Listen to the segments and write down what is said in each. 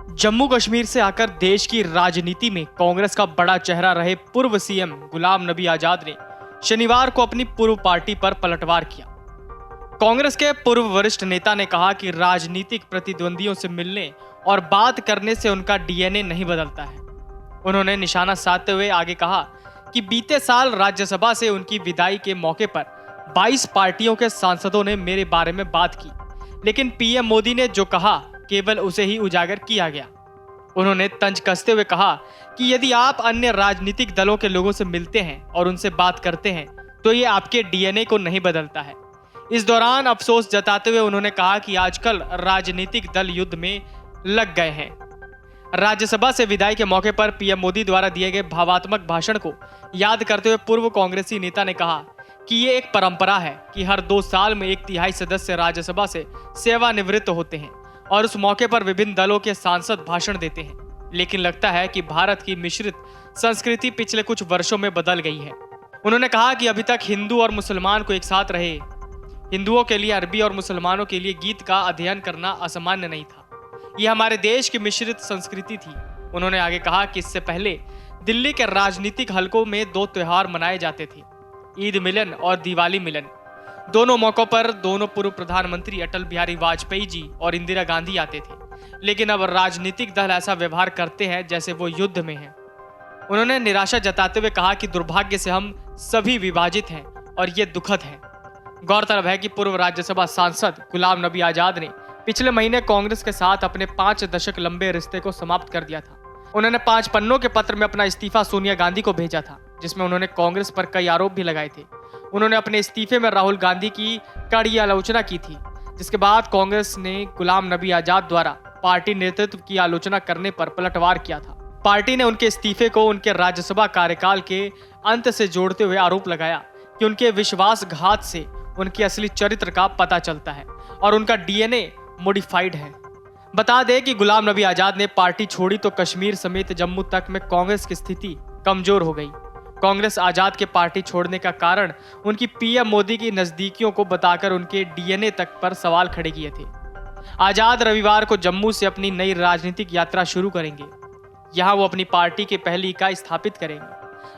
जम्मू कश्मीर से आकर देश की राजनीति में कांग्रेस का बड़ा चेहरा रहे पूर्व सीएम गुलाम नबी आजाद ने शनिवार को अपनी पूर्व पार्टी पर पलटवार किया। कांग्रेस के पूर्व वरिष्ठ नेता ने कहा कि राजनीतिक प्रतिद्वंदियों से मिलने और बात करने से उनका डीएनए नहीं बदलता है। उन्होंने निशाना साधते हुए आगे कहा कि बीते साल राज्यसभा से उनकी विदाई के मौके पर 22 पार्टियों के सांसदों ने मेरे बारे में बात की, लेकिन पीएम मोदी ने जो कहा केवल उसे ही उजागर किया गया। उन्होंने तंज कसते हुए कहा कि यदि आप अन्य राजनीतिक दलों के लोगों से मिलते हैं और उनसे बात करते हैं तो ये आपके डीएनए को नहीं बदलता है। इस दौरान अफसोस जताते हुए उन्होंने कहा कि आजकल राजनीतिक दल युद्ध में लग गए हैं। राज्यसभा से विदाई के मौके पर पीएम मोदी द्वारा दिए गए भावात्मक भाषण को याद करते हुए पूर्व कांग्रेसी नेता ने कहा कि ये एक परंपरा है कि हर 2 साल में 1/3 सदस्य राज्यसभा से सेवानिवृत्त होते हैं और उस मौके पर विभिन्न दलों के सांसद भाषण देते हैं। लेकिन लगता है कि भारत की मिश्रित संस्कृति पिछले कुछ वर्षों में बदल गई है। उन्होंने कहा कि अभी तक हिंदू और मुसलमान को एक साथ रहे। हिंदुओं के लिए अरबी और मुसलमानों के लिए गीत का अध्ययन करना असामान्य नहीं था। यह हमारे देश की मिश्रित संस्कृति थी। उन्होंने आगे कहा कि इससे पहले दिल्ली के राजनीतिक हलकों में 2 त्योहार मनाए जाते थे, ईद मिलन और दिवाली मिलन। दोनों मौकों पर दोनों पूर्व प्रधानमंत्री अटल बिहारी वाजपेयी जी और इंदिरा गांधी आते थे, लेकिन अब राजनीतिक दल ऐसा व्यवहार करते हैं जैसे वो युद्ध में हैं। उन्होंने निराशा जताते हुए कहा कि दुर्भाग्य से हम सभी विभाजित हैं और ये दुखद है। गौरतलब है कि पूर्व राज्यसभा सांसद गुलाम नबी आजाद ने पिछले महीने कांग्रेस के साथ अपने 5 दशक लंबे रिश्ते को समाप्त कर दिया था। उन्होंने 5 पन्नों के पत्र में अपना इस्तीफा सोनिया गांधी को भेजा था, जिसमें उन्होंने कांग्रेस पर कई आरोप भी लगाए थे। उन्होंने अपने इस्तीफे में राहुल गांधी की कड़ी आलोचना की थी, जिसके बाद कांग्रेस ने गुलाम नबी आजाद द्वारा पार्टी नेतृत्व की आलोचना करने पर पलटवार किया था। पार्टी ने उनके इस्तीफे को उनके राज्यसभा कार्यकाल के अंत से जोड़ते हुए आरोप लगाया कि उनके विश्वासघात से उनके असली चरित्र का पता चलता है और उनका डीएनए मॉडिफाइड है। बता दें कि गुलाम नबी आजाद ने पार्टी छोड़ी तो कश्मीर समेत जम्मू तक में कांग्रेस की स्थिति कमजोर हो गई। कांग्रेस आजाद के पार्टी छोड़ने का कारण उनकी पीएम मोदी की नजदीकियों को बताकर उनके डीएनए तक पर सवाल खड़े किए थे। आजाद रविवार को जम्मू से अपनी नई राजनीतिक यात्रा शुरू करेंगे। यहां वो अपनी पार्टी की पहली इकाई स्थापित करेंगे।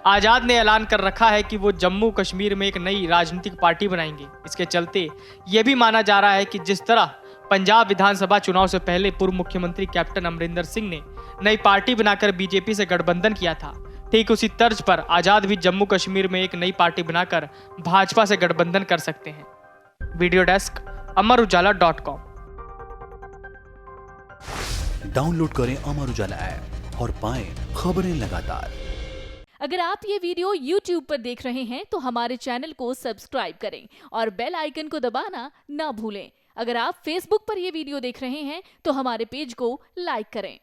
आजाद ने ऐलान कर रखा है कि वो जम्मू कश्मीर में एक नई राजनीतिक पार्टी बनाएंगे। इसके चलते यह भी माना जा रहा है कि जिस तरह पंजाब विधानसभा चुनाव से पहले पूर्व मुख्यमंत्री कैप्टन अमरिंदर सिंह ने नई पार्टी बनाकर बीजेपी से गठबंधन किया था, ठीक उसी तर्ज पर आजाद भी जम्मू कश्मीर में एक नई पार्टी बनाकर भाजपा से गठबंधन कर सकते हैं। Video desk अमरउजाला.com। डाउनलोड करें अमर उजाला ऐप और पाएं खबरें लगातार। अगर आप ये वीडियो YouTube पर देख रहे हैं तो हमारे चैनल को सब्सक्राइब करें और बेल आइकन को दबाना ना भूलें। अगर आप Facebook पर ये वीडियो देख रहे हैं तो हमारे पेज को लाइक करें।